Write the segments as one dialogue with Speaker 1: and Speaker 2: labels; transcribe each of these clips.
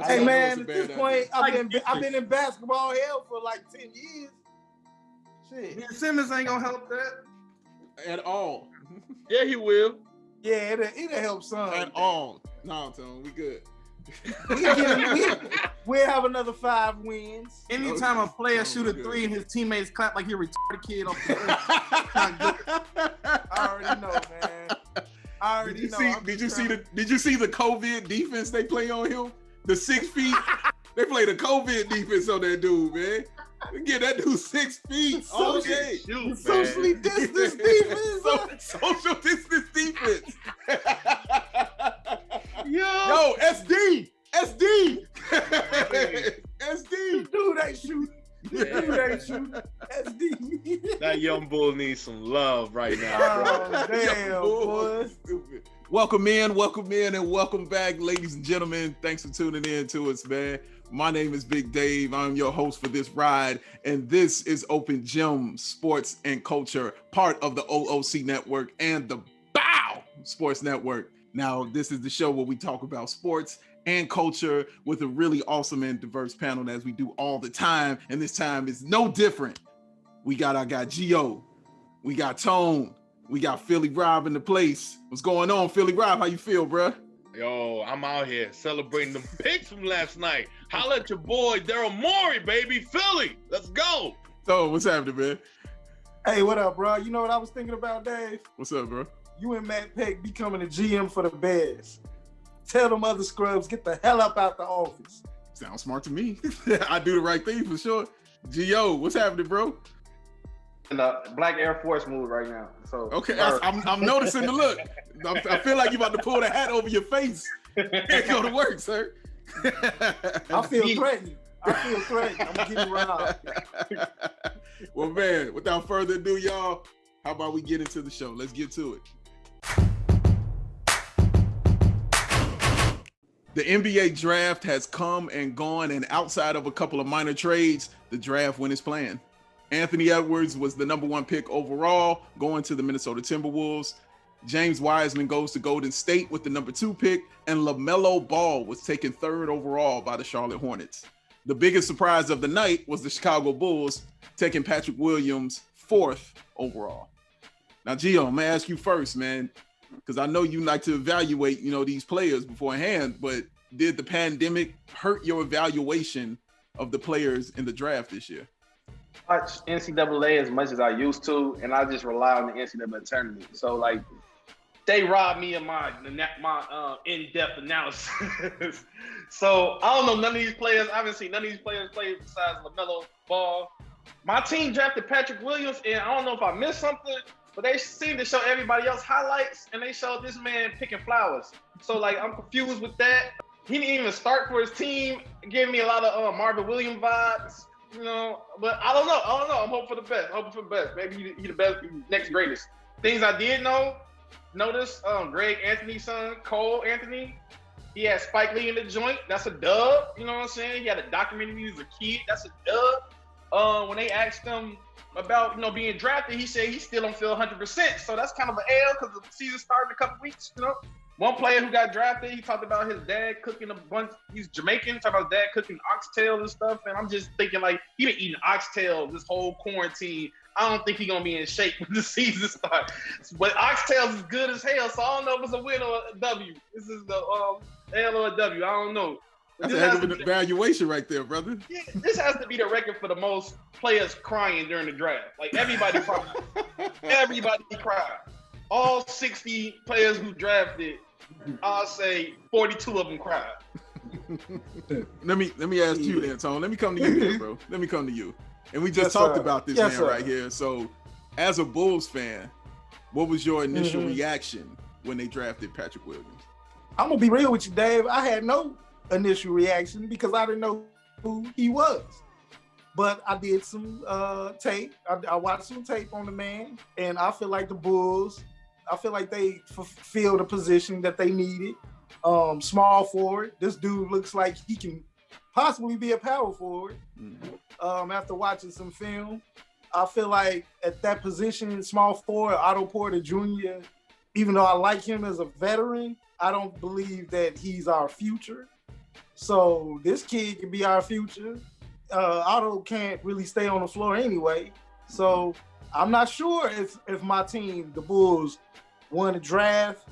Speaker 1: Hey man, at this point, I've been in basketball hell for like 10 years. Shit.
Speaker 2: Ben Simmons ain't gonna help that
Speaker 3: at all.
Speaker 4: Yeah, he will.
Speaker 1: Yeah, it'll help some.
Speaker 3: At all. No, Tone, we good.
Speaker 1: We'll have another 5 wins.
Speaker 2: Anytime a player shoot a 3 and his teammates clap like he a retarded kid off the
Speaker 1: I already know, man. I already know.
Speaker 3: Did you see the COVID defense they play on him? The 6 feet. They play the COVID defense on that dude, man. Get that dude 6 feet.
Speaker 1: Socially distance defense.
Speaker 3: Social distance defense. Yo, SD.
Speaker 1: Dude ain't shooting. SD.
Speaker 4: That young bull needs some love right now.
Speaker 1: Oh, damn, boy.
Speaker 3: Welcome in, and welcome back, ladies and gentlemen. Thanks for tuning in to us, man. My name is Big Dave. I'm your host for this ride, and this is Open Gym Sports and Culture, part of the OOC Network and the BOW Sports Network. Now, this is the show where we talk about sports and culture with a really awesome and diverse panel, as we do all the time, and this time is no different. We got our guy Gio, we got Tone, we got Philly Rob in the place. What's going on, Philly Rob? How you feel, bruh?
Speaker 4: Yo, I'm out here celebrating them picks from last night. Holla at your boy, Daryl Morey, baby. Philly, let's go.
Speaker 3: So, what's happening, man?
Speaker 1: Hey, what up, bro? You know what I was thinking about, Dave?
Speaker 3: What's up, bro?
Speaker 1: You and Matt Peck becoming a GM for the Bears. Tell them other scrubs, get the hell up out the office.
Speaker 3: Sounds smart to me. I do the right thing for sure. Gio, what's happening, bro?
Speaker 5: In a Black Air Force mood right now. So
Speaker 3: okay, I'm noticing the look. I feel like you're about to pull the hat over your face and go to work, sir.
Speaker 1: I feel threatened. I'm gonna get you robbed.
Speaker 3: Well, man, without further ado, y'all, how about we get into the show? Let's get to it. The NBA draft has come and gone, and outside of a couple of minor trades, the draft went as planned. Anthony Edwards was the #1 pick overall, going to the Minnesota Timberwolves. James Wiseman goes to Golden State with the #2 pick, and LaMelo Ball was taken 3rd overall by the Charlotte Hornets. The biggest surprise of the night was the Chicago Bulls taking Patrick Williams 4th overall. Now, Gio, I'm gonna ask you first, man, because I know you like to evaluate, these players beforehand, but did the pandemic hurt your evaluation of the players in the draft this year?
Speaker 5: Watch NCAA as much as I used to, and I just rely on the NCAA tournament. So, like, they robbed me of my in-depth analysis. So, I don't know none of these players. I haven't seen none of these players play besides LaMelo Ball. My team drafted Patrick Williams, and I don't know if I missed something, but they seem to show everybody else highlights, and they showed this man picking flowers. So, like, I'm confused with that. He didn't even start for his team, giving me a lot of Marvin Williams vibes. But I don't know. I'm hoping for the best. Maybe he the best, next greatest. Things I did notice, Greg Anthony's son, Cole Anthony, he had Spike Lee in the joint. That's a dub. You know what I'm saying? He had a documentary when he was a kid. That's a dub. When they asked him about, being drafted, he said he still don't feel 100%. So that's kind of an L because the season started in a couple weeks, One player who got drafted, he talked about his dad cooking a bunch. He's Jamaican, talking about his dad cooking oxtail and stuff. And I'm just thinking, like, he been eating oxtail this whole quarantine. I don't think he's going to be in shape when the season starts. But oxtails is good as hell, so I don't know if it's a win or a W. This is the L or a W. I don't know.
Speaker 3: That's a heck of an evaluation right there, brother.
Speaker 5: Yeah, this has to be the record for the most players crying during the draft. Like, everybody cried. Everybody cried. All 60 players who drafted, I'll say 42 of them cried.
Speaker 3: Let me ask you then, Tone. Let me come to you here, bro. Let me come to you. And we just talked about this man right here. So, as a Bulls fan, what was your initial reaction when they drafted Patrick Williams?
Speaker 1: I'm gonna be real with you, Dave. I had no initial reaction because I didn't know who he was. But I did some tape. I watched some tape on the man, and I feel like the Bulls, they fulfilled a position that they needed. Small forward. This dude looks like he can possibly be a power forward. After watching some film, I feel like at that position, small forward, Otto Porter Jr., even though I like him as a veteran, I don't believe that he's our future. So this kid can be our future. Otto can't really stay on the floor anyway. So I'm not sure if my team, the Bulls, won the draft.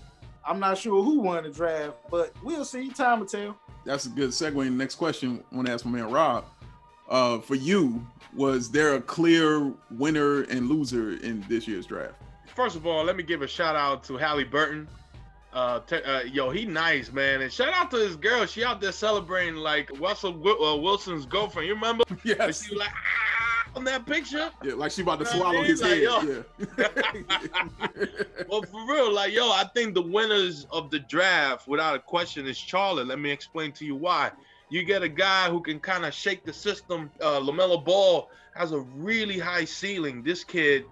Speaker 1: I'm not sure who won the draft, but we'll see. Time will tell.
Speaker 3: That's a good segue. The next question I want to ask my man Rob. For you, was there a clear winner and loser in this year's draft?
Speaker 4: First of all, let me give a shout out to Halle Burton. Yo, he nice, man. And shout out to his girl. She out there celebrating like Russell Wilson's girlfriend. You remember?
Speaker 3: Yes.
Speaker 4: And she was like, on that picture.
Speaker 3: Yeah, like she about to
Speaker 4: You know
Speaker 3: swallow
Speaker 4: what I
Speaker 3: his
Speaker 4: mean?
Speaker 3: head. Yeah.
Speaker 4: Well, for real, like, yo, I think the winners of the draft, without a question, is Charlotte. Let me explain to you why. You get a guy who can kind of shake the system. LaMelo Ball has a really high ceiling. This kid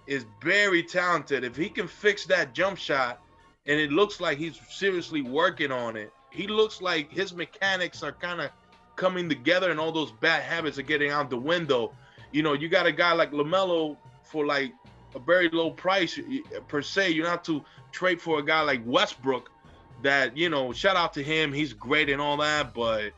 Speaker 4: is very talented. If he can fix that jump shot, and it looks like he's seriously working on it, he looks like his mechanics are kind of coming together and all those bad habits are getting out the window. You know, you got a guy like LaMelo for like a very low price per se. You don't have to trade for a guy like Westbrook that, you know, shout out to him. He's great and all that. But,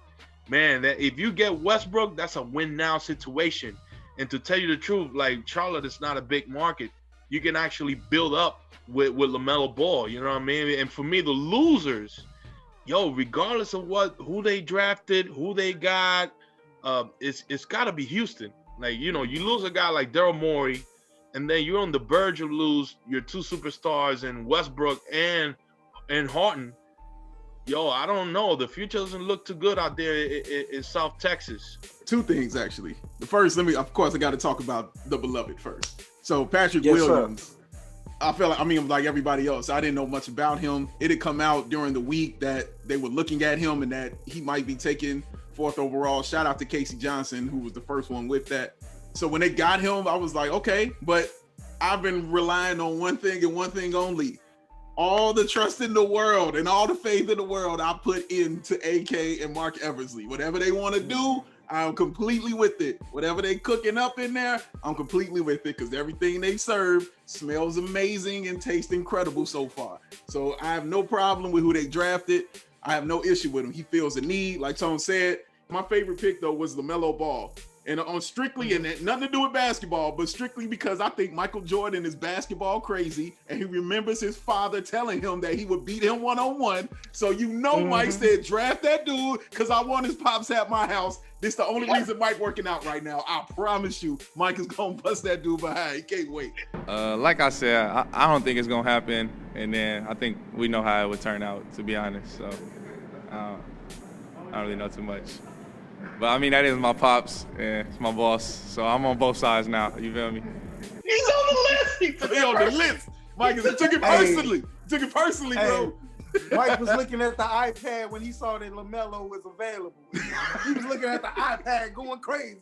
Speaker 4: man, that if you get Westbrook, that's a win now situation. And to tell you the truth, like, Charlotte is not a big market. You can actually build up with LaMelo Ball, you know what I mean? And for me, the losers, yo, regardless of who they drafted, who they got, it's got to be Houston. Like, you know, you lose a guy like Daryl Morey, and then you're on the verge of lose your two superstars in Westbrook and Harden. Yo, I don't know. The future doesn't look too good out there in South Texas.
Speaker 3: Two things, actually. The first, of course, I got to talk about the beloved first. So Patrick
Speaker 1: Yes,
Speaker 3: Williams.
Speaker 1: sir.
Speaker 3: I feel like everybody else, I didn't know much about him. It had come out during the week that they were looking at him and that he might be taken 4th overall. Shout out to Casey Johnson, who was the first one with that. So when they got him, I was like, okay, but I've been relying on one thing and one thing only. All the trust in the world and all the faith in the world I put into AK and Mark Eversley. Whatever they want to do, I'm completely with it. Whatever they cooking up in there, I'm completely with it because everything they serve smells amazing and tastes incredible so far. So I have no problem with who they drafted. I have no issue with him. He feels a need. Like Tone said, my favorite pick, though, was LaMelo Ball. And on strictly, and nothing to do with basketball, but strictly because I think Michael Jordan is basketball crazy, and he remembers his father telling him that he would beat him one-on-one. So you know Mike said, draft that dude, because I want his pops at my house. This is the only reason Mike working out right now. I promise you, Mike is going to bust that dude behind. He can't wait.
Speaker 6: Like I said, I don't think it's going to happen. And then I think we know how it would turn out, to be honest. So I don't really know too much. But, I mean, that is my pops, and it's my boss. So I'm on both sides now. You feel me?
Speaker 4: He's on the list.
Speaker 3: He on the list. Mike took it personally. Took it personally, bro.
Speaker 1: Mike was looking at the iPad when he saw that LaMelo was available. He was looking at the iPad going crazy.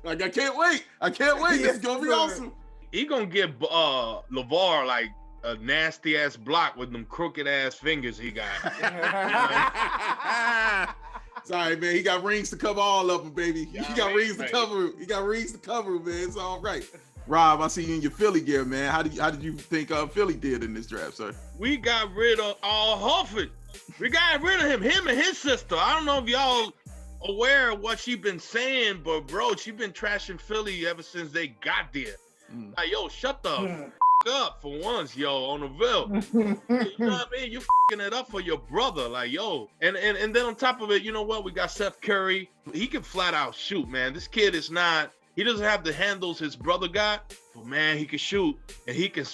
Speaker 3: Like, I can't wait. This is going to be awesome.
Speaker 4: He going to get LeVar like a nasty ass block with them crooked ass fingers he got.
Speaker 3: Sorry, man. He got rings to cover all of them, baby.
Speaker 4: Yeah,
Speaker 3: he got rings to cover him. He got rings to cover him, man. It's all right. Rob, I see you in your Philly gear, man. How did you think Philly did in this draft, sir?
Speaker 4: We got rid of Horford. We got rid of him and his sister. I don't know if y'all aware of what she been saying, but bro, she been trashing Philly ever since they got there. Like, yo, shut the f- up for once, yo, on the Ville. You know what I mean? You f***ing it up for your brother, like, yo. And then on top of it, you know what? We got Seth Curry. He can flat out shoot, man. This kid is not. He doesn't have the handles his brother got, but man, he can shoot and he can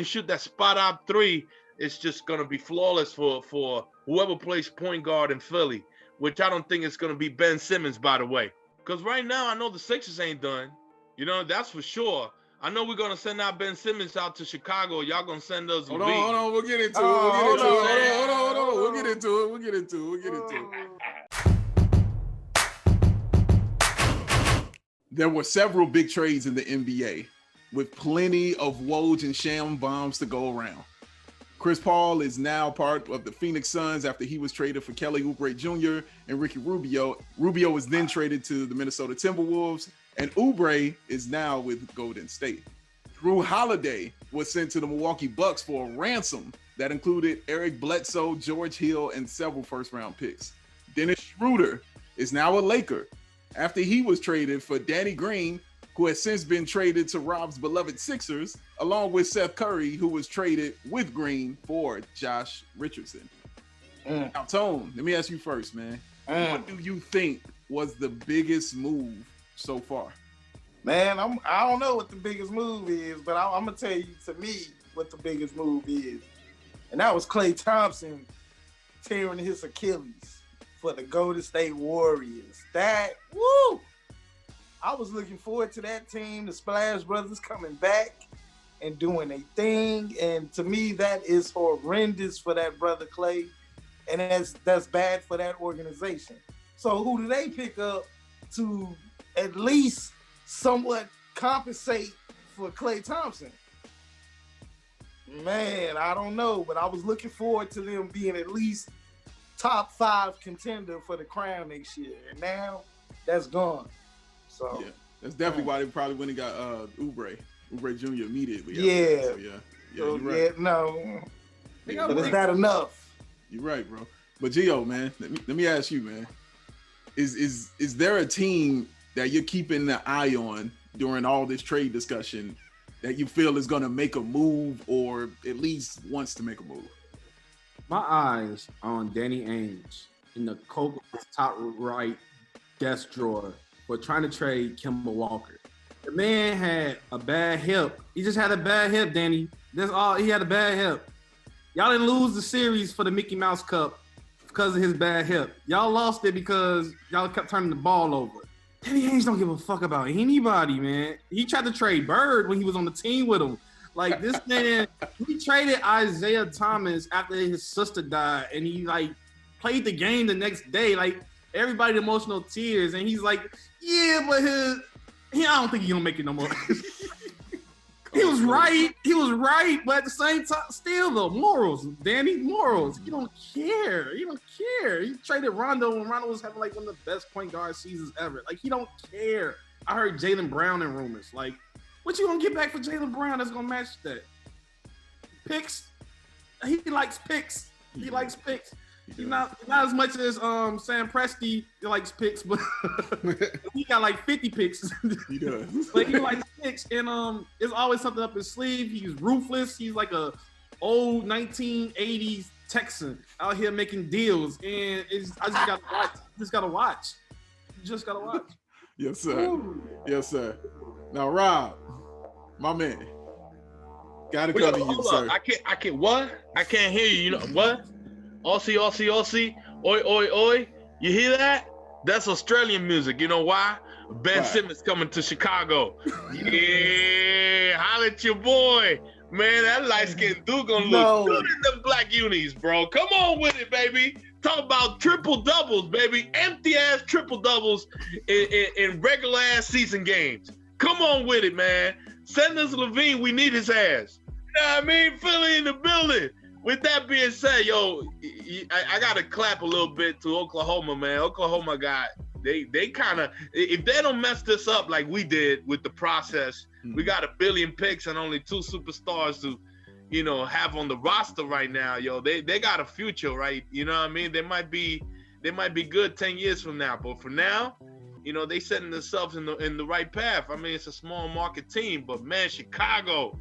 Speaker 4: shoot that spot out three. It's just gonna be flawless for whoever plays point guard in Philly, which I don't think it's gonna be Ben Simmons, by the way. Because right now I know the Sixers ain't done. You know, that's for sure. I know we're gonna send out Ben Simmons out to Chicago. Y'all gonna send us.
Speaker 3: Hold on. We'll get into it. Hold on. We'll get into it. There were several big trades in the NBA with plenty of Woj and Sham bombs to go around. Chris Paul is now part of the Phoenix Suns after he was traded for Kelly Oubre Jr. and Ricky Rubio. Rubio was then traded to the Minnesota Timberwolves, and Oubre is now with Golden State. Drew Holiday was sent to the Milwaukee Bucks for a ransom that included Eric Bledsoe, George Hill, and several first-round picks. Dennis Schroeder is now a Laker after he was traded for Danny Green, who has since been traded to Rob's beloved Sixers, along with Seth Curry, who was traded with Green for Josh Richardson. Now, Tone, let me ask you first, man. What do you think was the biggest move so far?
Speaker 1: Man, I don't know what the biggest move is, but I'm gonna tell you, to me, what the biggest move is, and that was Klay Thompson tearing his Achilles for the Golden State Warriors. That, woo! I was looking forward to that team, the Splash Brothers, coming back and doing a thing, and to me, that is horrendous for that brother Klay, and that's bad for that organization. So who do they pick up to at least somewhat compensate for Klay Thompson? Man, I don't know, but I was looking forward to them being at least top 5 contender for the crown next year, and now that's gone. So
Speaker 3: yeah, that's definitely why they probably went and got Oubre Jr. immediately.
Speaker 1: Yeah,
Speaker 3: so, you're right.
Speaker 1: Yeah, no,
Speaker 3: Yeah,
Speaker 1: but is that enough?
Speaker 3: You're right, bro. But Gio, man, let me ask you, man, is there a team that you're keeping the eye on during all this trade discussion that you feel is going to make a move or at least wants to make a move?
Speaker 2: My eyes are on Danny Ainge in the Kobe's top right desk drawer for trying to trade Kemba Walker. The man had a bad hip. He just had a bad hip, Danny. That's all. He had a bad hip. Y'all didn't lose the series for the Mickey Mouse Cup because of his bad hip. Y'all lost it because y'all kept turning the ball over. Danny Ainge don't give a fuck about anybody, man. He tried to trade Bird when he was on the team with him. Like, this man, he traded Isaiah Thomas after his sister died, and he, like, played the game the next day. Like, everybody emotional tears, and he's like, yeah, but I don't think he's gonna make it no more. He was right, but at the same time, still though, morals, Danny, morals. You don't care. He traded Rondo when Rondo was having like one of the best point guard seasons ever. Like, he don't care. I heard Jaylen Brown in rumors. Like, what you gonna get back for Jaylen Brown that's gonna match that? Picks. He likes picks. He likes picks. He's not as much as Sam Presti likes picks, but he got like 50 picks.
Speaker 3: He does.
Speaker 2: But he likes picks, and there's always something up his sleeve. He's ruthless. He's like a old 1980s Texan out here making deals, and I just gotta watch. You just gotta watch.
Speaker 3: Yes, sir. Ooh. Yes, sir. Now, Rob, my man, gotta come to you, sir.
Speaker 4: I can't. What? I can't hear you. You know what? Aussie, oi. You hear that? That's Australian music. You know why? Ben Simmons coming to Chicago. Yeah, holla at your boy. Man, that light-skinned dude gonna look good in them black unis, bro. Come on with it, baby. Talk about triple-doubles, baby. Empty-ass triple-doubles in regular-ass season games. Come on with it, man. Send us Levine. We need his ass. You know what I mean? Philly in the building. With that being said, I got to clap a little bit to Oklahoma, man. Oklahoma they kind of, if they don't mess this up like we did with the process, we got 1 billion picks and only 2 superstars to, have on the roster right now, they got a future, right? You know what I mean? They might be good 10 years from now, but for now, they setting themselves in the right path. I mean, it's a small market team, but man, Chicago,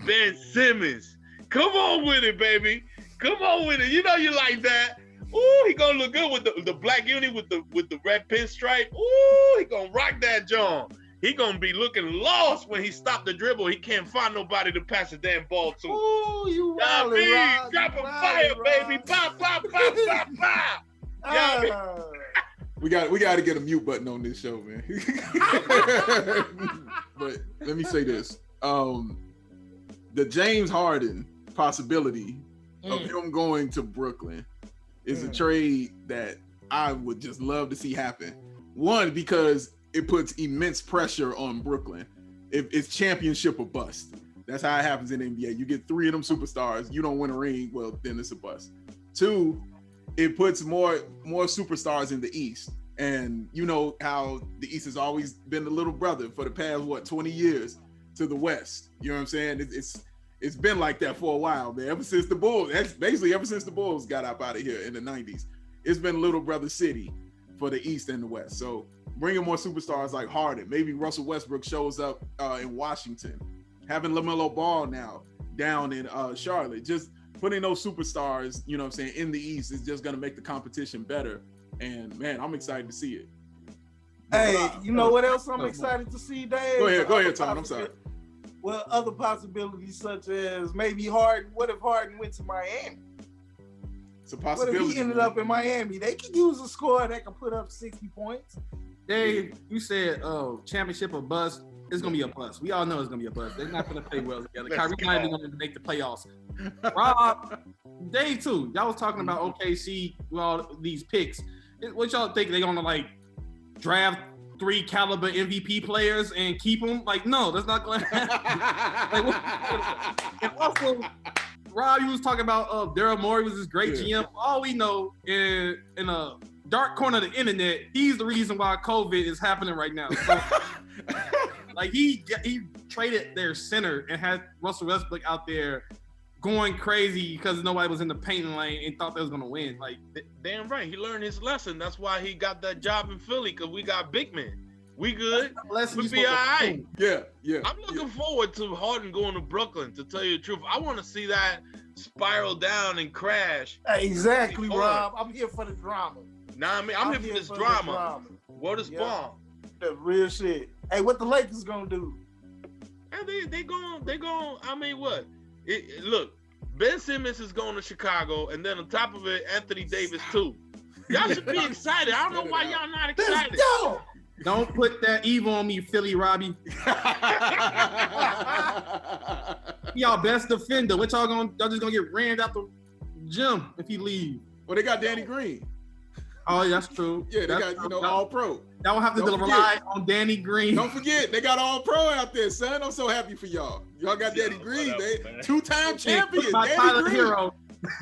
Speaker 4: Ben Simmons. Come on with it, baby. Come on with it. You know you like that. Ooh, he gonna look good with the black uni with the red pinstripe. Ooh, he gonna rock that John. He gonna be looking lost when he stopped the dribble. He can't find nobody to pass the damn ball to.
Speaker 1: Ooh, you
Speaker 4: wildin',
Speaker 1: Rob.
Speaker 4: Dropping fire, baby. Pop.
Speaker 3: We got to get a mute button on this show, man. But let me say this. The James Harden possibility of him going to Brooklyn is a trade that I would just love to see happen. One, because it puts immense pressure on Brooklyn. If it's championship or bust. That's how it happens in the NBA. You get 3 of them superstars, you don't win a ring, well, then it's a bust. 2, it puts more superstars in the East. And you know how the East has always been the little brother for the past, 20 years to the West. You know what I'm saying? It's been like that for a while, man. Ever since the Bulls, that's basically ever since the Bulls got up out of here in the 90s. It's been little brother city for the East and the West. So bringing more superstars like Harden, maybe Russell Westbrook shows up in Washington, having LaMelo Ball now down in Charlotte, just putting those superstars, you know what I'm saying, in the East is just going to make the competition better. And man, I'm excited to see it.
Speaker 1: Hey, you know what else I'm excited to see, Dave?
Speaker 3: Go ahead, Tom. I'm sorry.
Speaker 1: Well, other possibilities such as maybe Harden. What if Harden went to Miami?
Speaker 3: It's a possibility.
Speaker 1: What if he ended up in Miami? They could use a score that can put up 60 points.
Speaker 2: Dave, you said championship or bust. It's gonna be a bust. We all know it's gonna be a bust. They're not gonna play well together. Kyrie not even gonna make the playoffs. Rob, Dave too. Y'all was talking about OKC with all these picks. What y'all think they gonna like draft 3 caliber MVP players and keep them? Like, no, that's not gonna happen. And also, Rob, you was talking about Daryl Morey was this great GM. All we know in a dark corner of the internet, he's the reason why COVID is happening right now. So, like he traded their center and had Russell Westbrook out there going crazy because nobody was in the painting lane and thought they was gonna win. Like,
Speaker 4: damn right, he learned his lesson. That's why he got that job in Philly, because we got big men. We good. We'll be all right.
Speaker 3: Yeah.
Speaker 4: I'm looking forward to Harden going to Brooklyn, to tell you the truth. I want to see that spiral down and crash.
Speaker 1: Exactly, Rob. I'm here for the drama.
Speaker 4: Nah, I mean, I'm here for this drama. What is bomb?
Speaker 1: The real shit. Hey, what the Lakers gonna do?
Speaker 4: And they going. I mean, what? Look, Ben Simmons is going to Chicago, and then on top of it, Anthony Davis too. Y'all should be excited. I don't know why y'all not excited.
Speaker 1: Let's go.
Speaker 2: Don't put that evil on me, Philly Robbie. Y'all best defender. What y'all just gonna get rammed out the gym if he leave?
Speaker 3: Well, they got Danny Green.
Speaker 2: Oh, that's true.
Speaker 3: Yeah, they got all pro.
Speaker 2: Y'all have to rely on Danny Green.
Speaker 3: Don't forget, they got all pro out there, son. I'm so happy for y'all. Y'all got Danny Green, man. 2-time champion. Danny Green.
Speaker 2: Hero.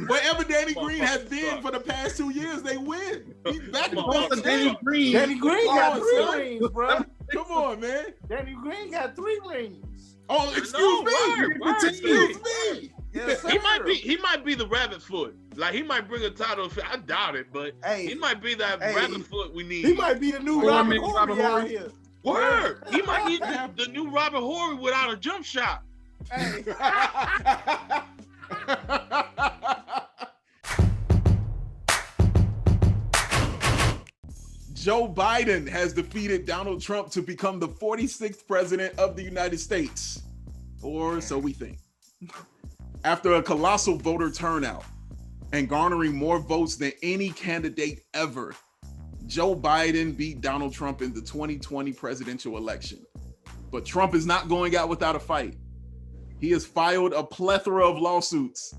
Speaker 3: Wherever Danny Green has been for the past 2 years, they win. He's back to back.
Speaker 2: Danny Green.
Speaker 1: Danny Green got 3 rings, bro.
Speaker 3: Come on, man.
Speaker 1: Danny Green got 3 rings.
Speaker 3: Oh, excuse me. Excuse me.
Speaker 1: Yes,
Speaker 4: he might be the rabbit foot. Like, he might bring a title. I doubt it, but he might be that rabbit foot we need.
Speaker 1: He might be the new Robert Horry out here.
Speaker 4: Word. He might be the new Robert Horry without a jump shot.
Speaker 1: Hey.
Speaker 3: Joe Biden has defeated Donald Trump to become the 46th president of the United States, or so we think. After a colossal voter turnout and garnering more votes than any candidate ever, Joe Biden beat Donald Trump in the 2020 presidential election. But Trump is not going out without a fight. He has filed a plethora of lawsuits,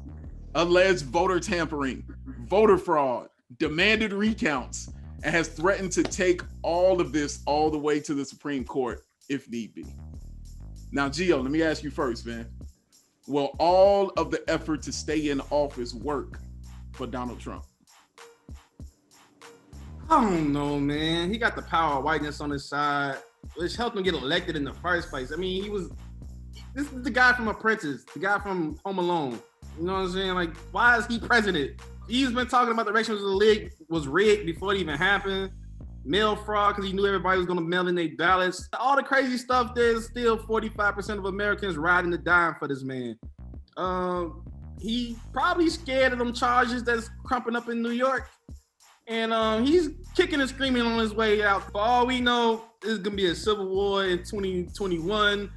Speaker 3: alleged voter tampering, voter fraud, demanded recounts, and has threatened to take all of this all the way to the Supreme Court if need be. Now, Gio, let me ask you first, man. Will all of the effort to stay in office work for Donald Trump?
Speaker 2: I don't know, man. He got the power of whiteness on his side, which helped him get elected in the first place. I mean, this is the guy from Apprentice, the guy from Home Alone. You know what I'm saying? Like, why is he president? He's been talking about the election of the league was rigged before it even happened. Mail fraud because he knew everybody was going to mail in their ballots. All the crazy stuff, there's still 45% of Americans riding the dime for this man. He probably scared of them charges that's crumping up in New York. And he's kicking and screaming on his way out. For all we know, this is going to be a civil war in 2021.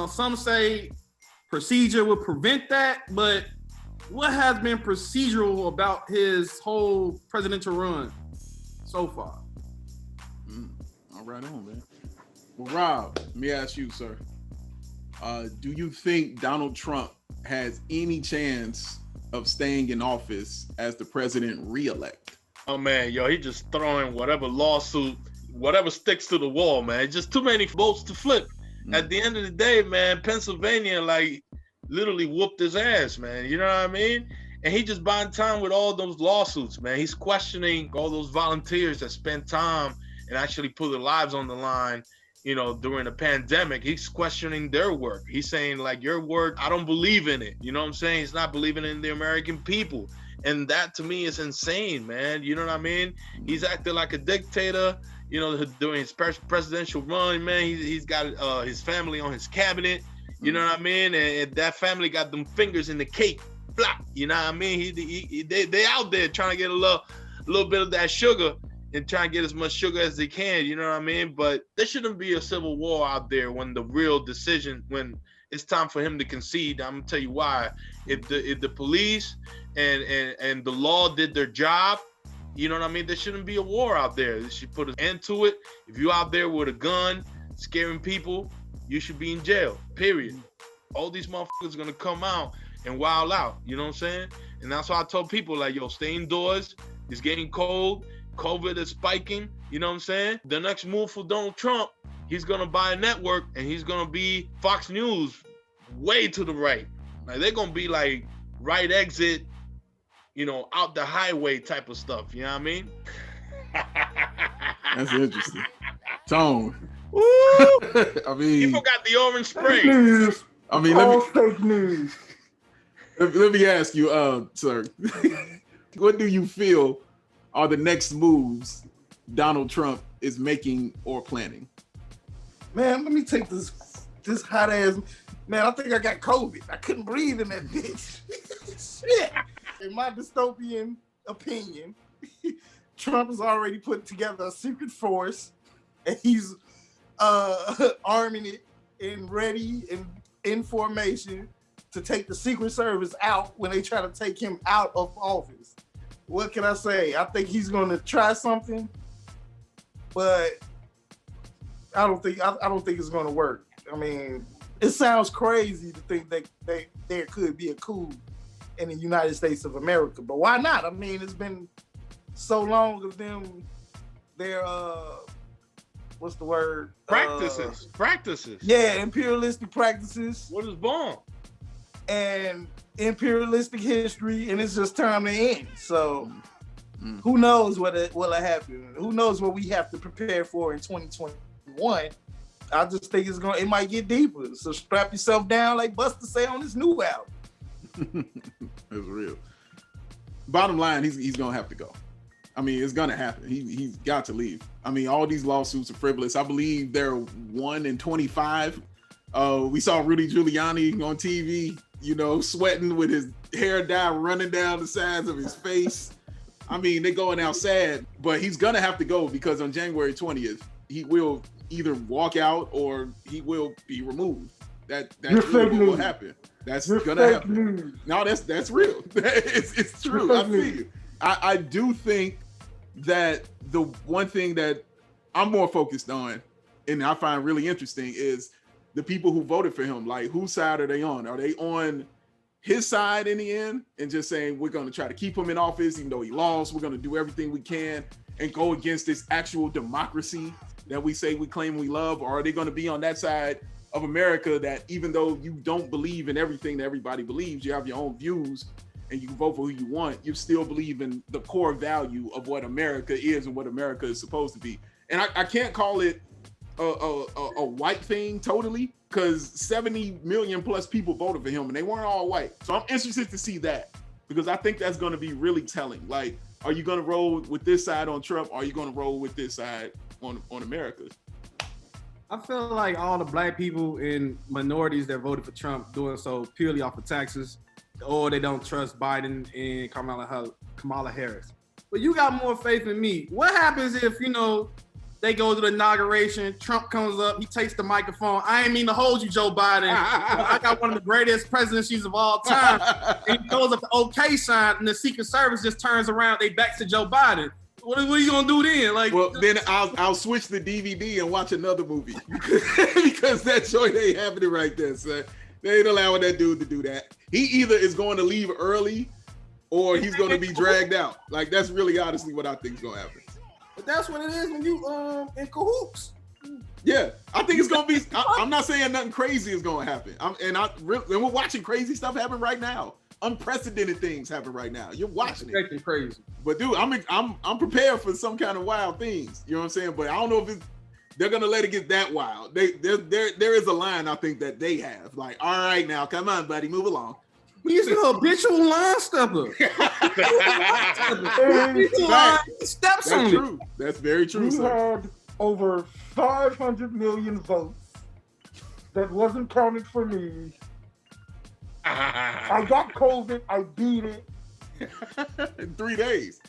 Speaker 2: Some say procedure will prevent that, but what has been procedural about his whole presidential run so far?
Speaker 3: All right on, man. Well, Rob, let me ask you, sir. Do you think Donald Trump has any chance of staying in office as the president re-elect?
Speaker 4: Oh, man, he just throwing whatever lawsuit, whatever sticks to the wall, man. Just too many votes to flip. At the end of the day, man, Pennsylvania, literally whooped his ass, man. You know what I mean? And he just buying time with all those lawsuits, man. He's questioning all those volunteers that spend time and actually put their lives on the line you know, during the pandemic, he's questioning their work. He's saying like, your work, I don't believe in it. You know what I'm saying? He's not believing in the American people. And that to me is insane, man. You know what I mean? He's acting like a dictator, you know, during his presidential run, man. He's got his family on his cabinet, you know what I mean? And that family got them fingers in the cake. Blah, you know what I mean? They out there trying to get a little bit of that sugar and trying to get as much sugar as they can, you know what I mean? But there shouldn't be a civil war out there when the real decision, when it's time for him to concede. I'm gonna tell you why. If the police and the law did their job, you know what I mean? There shouldn't be a war out there. They should put an end to it. If you're out there with a gun, scaring people, you should be in jail, period. All these motherfuckers are gonna come out and wild out, you know what I'm saying? And that's why I told people, like, yo, stay indoors. It's getting cold. COVID is spiking, you know what I'm saying? The next move for Donald Trump, he's gonna buy a network and he's gonna be Fox News way to the right. Like, they're gonna be like right exit, you know, out the highway type of stuff, you know what I mean?
Speaker 3: That's interesting. Tone. I mean,
Speaker 4: people got the orange spray.
Speaker 3: I mean,
Speaker 1: fake news.
Speaker 3: Let me ask you, sir, what do you feel are the next moves Donald Trump is making or planning?
Speaker 1: Man, let me take this hot ass. Man, I think I got COVID. I couldn't breathe in that bitch. Shit. In my dystopian opinion, Trump has already put together a secret force, and he's arming it and ready and in formation to take the Secret Service out when they try to take him out of office. What can I say? I think he's going to try something, but I don't think it's going to work. I mean, it sounds crazy to think that there could be a coup in the United States of America, but why not? I mean, it's been so long of them, their what's the word?
Speaker 4: Practices.
Speaker 1: Yeah, imperialistic practices.
Speaker 4: What is born?
Speaker 1: And imperialistic history, and it's just time to end. So who knows what'll happen? Who knows what we have to prepare for in 2021? I just think it might get deeper. So strap yourself down, like Busta say on his new album.
Speaker 3: That's real. Bottom line, he's gonna have to go. I mean, it's gonna happen. He's got to leave. I mean, all these lawsuits are frivolous. I believe they're 1 in 25. We saw Rudy Giuliani on TV, you know, sweating with his hair dye running down the sides of his face. I mean, they're going out sad, but he's gonna have to go because on January 20th, he will either walk out or he will be removed. That's really what will happen. That's gonna happen. News. No, that's real. It's true. I feel you. I do think that the one thing that I'm more focused on and I find really interesting is the people who voted for him. Like, whose side are they on? Are they on his side in the end and just saying we're going to try to keep him in office even though he lost? We're going to do everything we can and go against this actual democracy that we say we claim we love? Or are they going to be on that side of America that even though you don't believe in everything that everybody believes, you have your own views and you can vote for who you want, you still believe in the core value of what America is and what America is supposed to be? And I can't call it a white thing totally, because 70 million plus people voted for him and they weren't all white. So I'm interested to see that, because I think that's going to be really telling. Like, are you going to roll with this side on Trump? Or are you going to roll with this side on America?
Speaker 2: I feel like all the black people and minorities that voted for Trump doing so purely off of taxes, or they don't trust Biden and Kamala Harris. But you got more faith in me. What happens if, you know, they go to the inauguration, Trump comes up, he takes the microphone. I ain't mean to hold you, Joe Biden. I got one of the greatest presidencies of all time. And he goes up the okay sign, and the Secret Service just turns around, they back to Joe Biden. What are you gonna do then? Like,
Speaker 3: well, then I'll switch the DVD and watch another movie because that joint ain't happening right there, son. They ain't allowing that dude to do that. He either is going to leave early or he's going to be dragged out. Like, that's really honestly what I think is going to happen.
Speaker 2: But that's what it is when you in cahoots.
Speaker 3: Yeah, I think it's gonna be. I'm not saying nothing crazy is gonna happen. And we're watching crazy stuff happen right now. Unprecedented things happen right now. You're watching it.
Speaker 2: Crazy.
Speaker 3: But dude, I'm prepared for some kind of wild things. You know what I'm saying? But I don't know if it's they're gonna let it get that wild. There is a line I think that they have. Like, all right, now come on, buddy, move along.
Speaker 2: He's an habitual line stepper. Steps
Speaker 3: That's
Speaker 2: on
Speaker 3: true. That's very true,
Speaker 1: We
Speaker 3: sir.
Speaker 1: had over 500 million votes that wasn't counted for me. I got COVID. I beat it.
Speaker 3: In 3 days.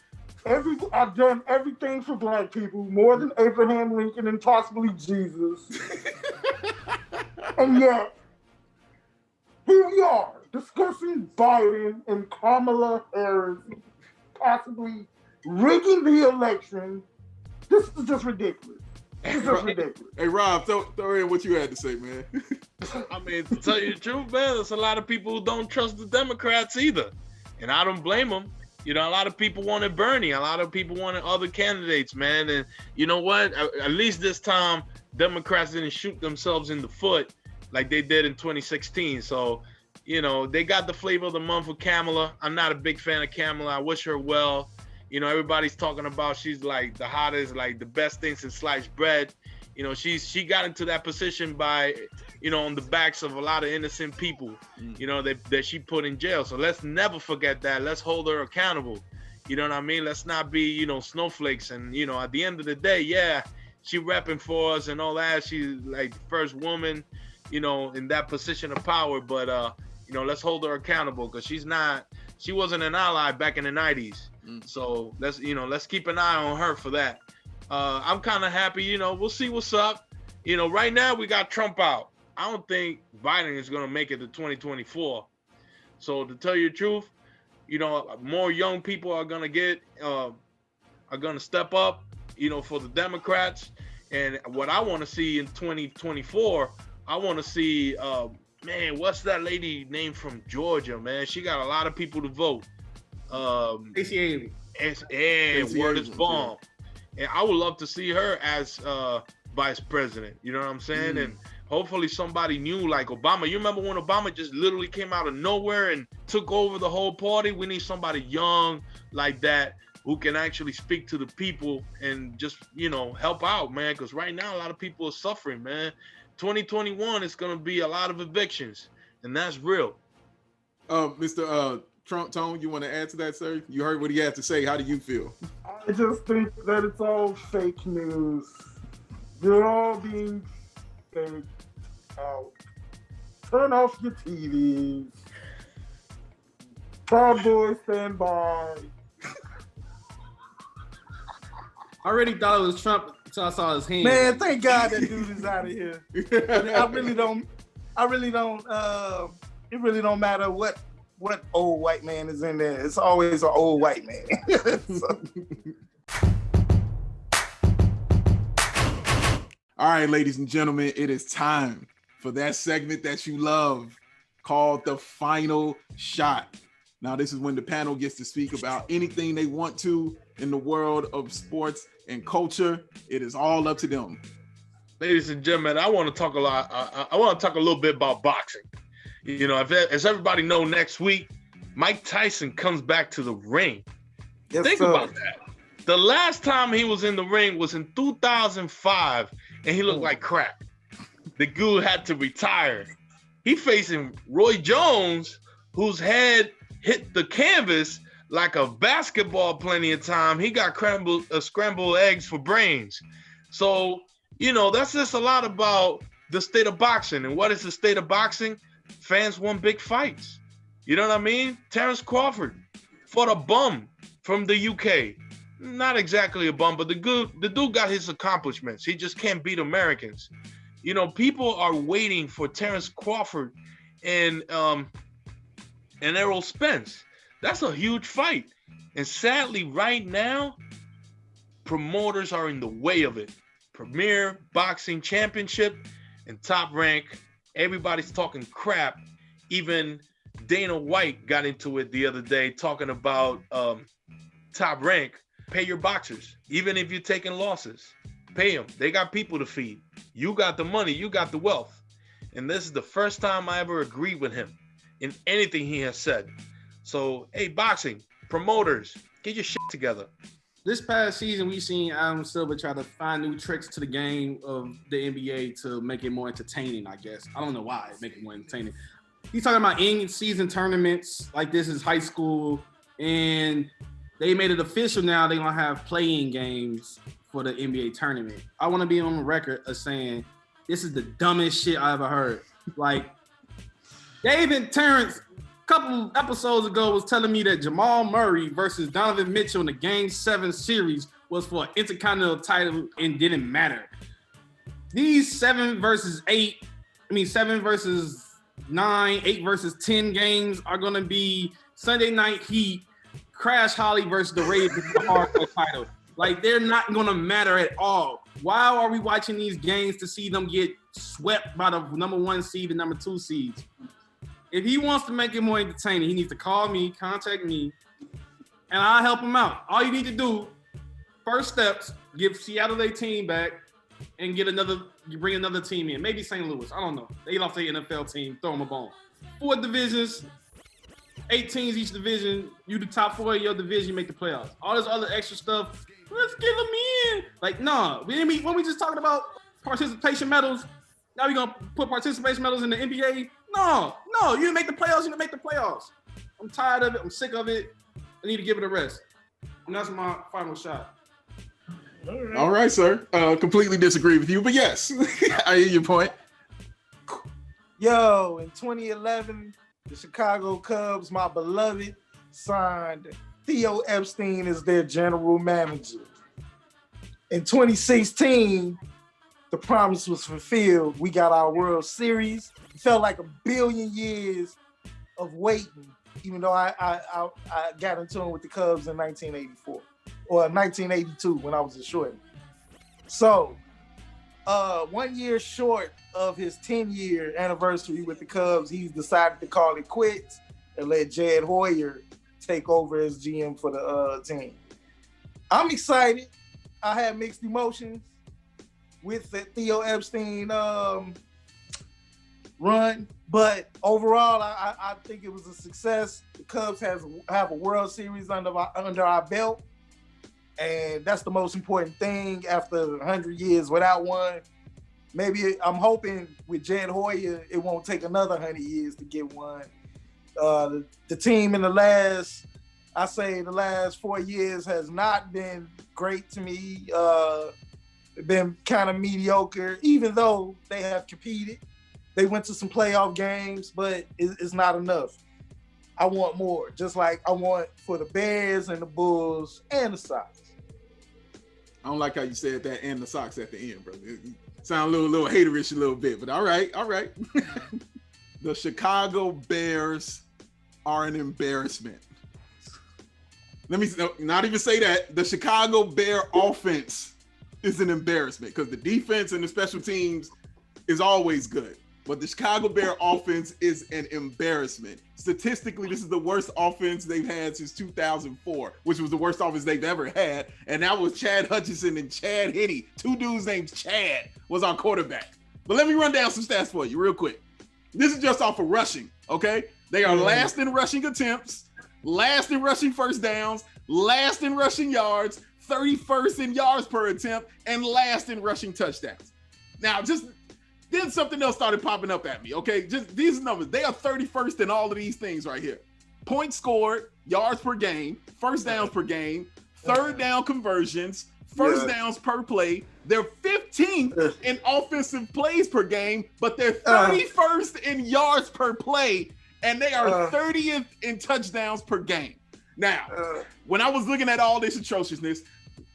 Speaker 1: I've done everything for black people, more than Abraham Lincoln and possibly Jesus. And yet, here we are discussing Biden and Kamala Harris possibly rigging the election. This is just ridiculous. This is just ridiculous.
Speaker 3: Hey, Rob, throw in what you had to say, man.
Speaker 4: I mean, to tell you the truth, man, there's a lot of people who don't trust the Democrats either. And I don't blame them. You know, a lot of people wanted Bernie. A lot of people wanted other candidates, man. And you know what? At least this time, Democrats didn't shoot themselves in the foot like they did in 2016. So, you know, they got the flavor of the month with Kamala. I'm not a big fan of Kamala. I wish her well. You know, everybody's talking about she's like the hottest, like the best thing since sliced bread. You know, she got into that position by, you know, on the backs of a lot of innocent people, you know, that she put in jail. So let's never forget that. Let's hold her accountable. You know what I mean? Let's not be, you know, snowflakes. And, you know, at the end of the day, yeah, she repping for us and all that. She's like the first woman, you know, in that position of power. But, you know, let's hold her accountable because she wasn't an ally back in the 90s. So let's keep an eye on her for that. I'm kind of happy, you know, we'll see what's up. You know, right now we got Trump out. I don't think Biden is going to make it to 2024. So to tell you the truth, you know, more young people are going to step up, you know, for the Democrats. And what I want to see in 2024, I want to see, man, what's that lady name from Georgia, man? She got a lot of people to vote.
Speaker 2: ACA.
Speaker 4: And word is bomb. And I would love to see her as vice president. You know what I'm saying? And hopefully somebody new like Obama. You remember when Obama just literally came out of nowhere and took over the whole party? We need somebody young like that who can actually speak to the people and just, you know, help out, man. Because right now a lot of people are suffering, man. 2021 is going to be a lot of evictions, and that's real.
Speaker 3: Mr. Trump, Tone, you want to add to that, sir? You heard what he had to say. How do you feel?
Speaker 1: I just think that it's all fake news. They're all being faked out. Turn off your TVs. Proud Boys, stand by.
Speaker 2: I already thought it was Trump until I saw his hand.
Speaker 1: Man, thank God that dude is out of here. I really don't. It really don't matter what old white man is in there. It's always an old white man. So.
Speaker 3: All right, ladies and gentlemen, it is time for that segment that you love called The Final Shot. Now, this is when the panel gets to speak about anything they want to in the world of sports and culture. It is all up to them.
Speaker 4: Ladies and gentlemen, I want to talk a lot. I want to talk a little bit about boxing. You know, as everybody know, next week, Mike Tyson comes back to the ring.
Speaker 1: Yes,
Speaker 4: Think
Speaker 1: sir.
Speaker 4: about that. The last time he was in the ring was in 2005, and he looked like crap. The dude had to retire. He facing Roy Jones, whose head hit the canvas like a basketball plenty of time. He got scrambled eggs for brains. So, you know, that's just a lot about the state of boxing. And what is the state of boxing? Fans won big fights. You know what I mean? Terence Crawford fought a bum from the UK. Not exactly a bum, but the dude got his accomplishments. He just can't beat Americans. You know, people are waiting for Terence Crawford and Errol Spence. That's a huge fight. And sadly, right now, promoters are in the way of it. Premier Boxing Championship and Top Rank. Everybody's talking crap. Even Dana White got into it the other day talking about Top Rank. Pay your boxers. Even if you're taking losses, pay them. They got people to feed. You got the money. You got the wealth. And this is the first time I ever agreed with him in anything he has said. So, hey, boxing, promoters, get your shit together.
Speaker 2: This past season, we've seen Adam Silver try to find new tricks to the game of the NBA to make it more entertaining, I guess. I don't know why, make it more entertaining. He's talking about in-season tournaments, like this is high school, and they made it official now. They're going to have play-in games for the NBA tournament. I want to be on the record of saying this is the dumbest shit I ever heard. Like, Dave and Terrence a couple episodes ago was telling me that Jamal Murray versus Donovan Mitchell in the Game 7 series was for an intercontinental title and didn't matter. These 7 versus 9, 8 versus 10 games are going to be Sunday Night Heat, Crash Holly versus the Ravens for the hardcore title. Like, they're not going to matter at all. Why are we watching these games to see them get swept by the number 1 seed and number 2 seeds? If he wants to make it more entertaining, he needs to call me, contact me, and I'll help him out. All you need to do, first steps, give Seattle their team back and bring another team in. Maybe St. Louis. I don't know. They lost their NFL team. Throw them a bone. 4 divisions, 8 teams each division. You the top 4 of your division, you make the playoffs. All this other extra stuff, let's get them in. Like, nah. When we just talking about participation medals, now we going to put participation medals in the NBA? No, you didn't make the playoffs. You didn't make the playoffs. I'm tired of it. I'm sick of it. I need to give it a rest. And that's my final shot.
Speaker 3: All right, sir. Completely disagree with you, but yes, I hear your point.
Speaker 1: Yo, in 2011, the Chicago Cubs, my beloved, signed Theo Epstein as their general manager. In 2016, the promise was fulfilled. We got our World Series. It felt like a billion years of waiting, even though I got in tune with the Cubs in 1984 or 1982 when I was a shorty. So 1 year short of his 10-year anniversary with the Cubs, he's decided to call it quits and let Jed Hoyer take over as GM for the team. I'm excited. I have mixed emotions with the Theo Epstein run, but overall, I think it was a success. The Cubs have a World Series under our belt, and that's the most important thing after 100 years without one. Maybe I'm hoping with Jed Hoyer, it won't take another 100 years to get one. The team in the last 4 years has not been great to me. Been kind of mediocre, even though they have competed. They went to some playoff games, but it's not enough. I want more, just like I want for the Bears and the Bulls and the Sox.
Speaker 3: I don't like how you said that and the Sox at the end, brother. It sound a little haterish a little bit, but all right. The Chicago Bears are an embarrassment. Let me not even say that. The Chicago Bear offense is an embarrassment because the defense and the special teams is always good. But the Chicago Bear offense is an embarrassment. Statistically, this is the worst offense they've had since 2004, which was the worst offense they've ever had. And that was Chad Hutchinson and Chad Henne. 2 dudes named Chad was our quarterback. But let me run down some stats for you real quick. This is just off of rushing, okay? They are last in rushing attempts, last in rushing first downs, last in rushing yards, 31st in yards per attempt, and last in rushing touchdowns. Now, then something else started popping up at me, okay? Just these numbers, they are 31st in all of these things right here. Points scored, yards per game, first downs per game, third down conversions, first downs per play. They're 15th in offensive plays per game, but they're 31st in yards per play, and they are 30th in touchdowns per game. Now, when I was looking at all this atrociousness,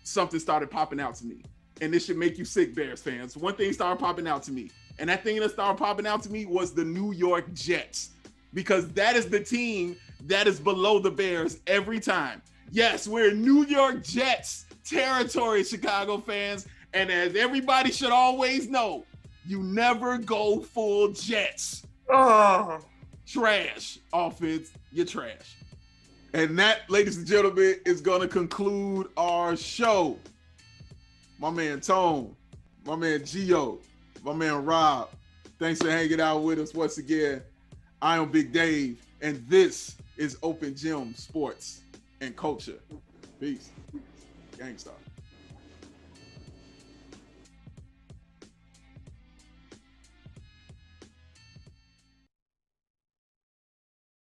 Speaker 3: something started popping out to me. And this should make you sick, Bears fans. One thing started popping out to me. And that thing that started popping out to me was the New York Jets. Because that is the team that is below the Bears every time. Yes, we're New York Jets territory, Chicago fans. And as everybody should always know, you never go full Jets. Trash offense, you're trash. And that, ladies and gentlemen, is going to conclude our show. My man Tone, my man Gio, my man Rob, thanks for hanging out with us once again. I am Big Dave, and this is Open Gym Sports and Culture. Peace. Gangsta.